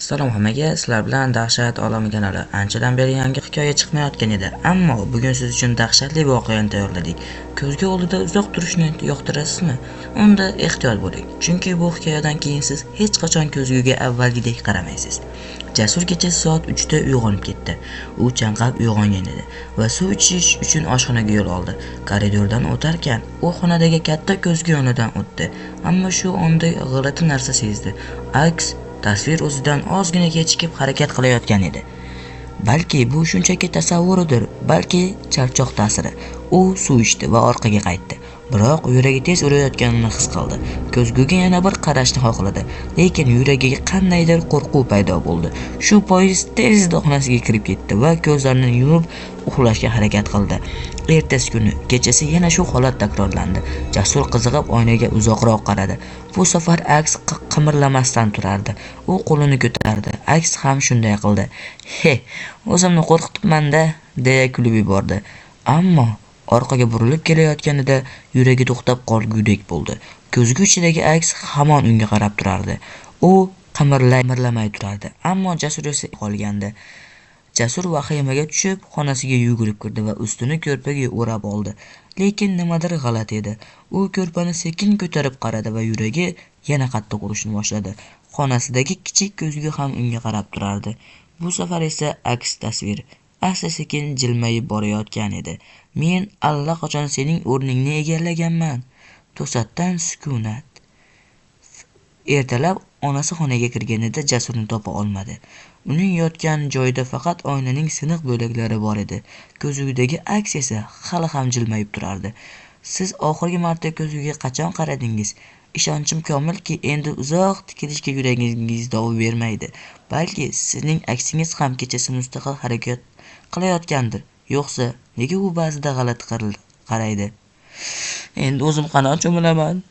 Salom hammaga, sizlar bilan Dahshat olami kanali. Anchadan beri yangi hikoya chiqmayotgan edi, ammo bugun siz uchun dahshatli voqeani tayyorladik. Ko'zga oldida uzoq turishni yoqtirasizmi? Unda ehtiyot bo'ling, chunki bu hikoyadan keyin siz hech qachon ko'zguga avvalgidek qaramaysiz. Jasur kechasi soat 3 da uyg'onib ketdi. U chanqab uyg'ongan edi va suv ichish uchun oshxonaga yo'l oldi. Koridordan o'tarkan, u xonadagi katta ko'zgu yonidan o'tdi, ammo shu onda g'alati narsa sezdi. Aks tasvir o'zidan ozgina kechikib harakat qilayotgan edi. Balki bu shunchaki tasavvuridir, balki charchoq ta'siri. U suv ichdi va orqaga qaytdi. Biroq yuragi tez urayotganini his qildi. Ko'zguga yana bir qarashni xohladi, lekin yuragiga qandaydir qo'rquv paydo bo'ldi. Shu bois tezda xonasiga kirib ketdi va ko'zlarini yumib uxlashga harakat qildi. Ertasi kuni kechasi yana shu holat takrorlandi. Jasur qiziqib oynaga uzoqroq qaradi. Bu safar aks qimirlamasdan turardi. U qo'lini ko'tardi. Aks ham shunday qildi. "He, o'zimni qo'rqitibman-da", deya kulib yubordi. Ammo orqaga burilib kelayotganida yuragi to'xtab qolgudek bo'ldi. Ko'zgu ichidagi aks hamon unga qarab turardi. U qimirlamay turardi, ammo Jasur esa qolgandi. Jasur vahimaga tushib, xonasiga yugurib kirdi va ustini ko'rpaga o'rab oldi. Lekin nimadir g'alati edi. U ko'rpani sekin ko'tarib qaradi va yuragi yana qattiq urishni boshladi. Xonasidagi kichik ko'zgu ham unga qarab turardi. Bu safar esa aks tasvir asta-sekin jilmayib borayotgan edi. "Men allaqachon sening o'rningni egallaganman." To'satdan sukunat. Ertalab onasi xonaga kirganida Jasurni topa olmadi. Uning yotgan joyida faqat oynaning siniq bo'laklari bor edi. Ko'zgudagi aks esa hali ham jilmayib turardi. "Siz oxirgi marta ko'zguga qachon qaradingiz? Ishonchim komilki, endi uzoq tikilishga yuragingiz dov bermaydi. Balki sizning aksingiz ham kechasi mustaqil harakat qilayotgandir. Yo'qsa, nega u ba'zida g'alati qaraydi? Endi o'zim qanot cho'milaman?"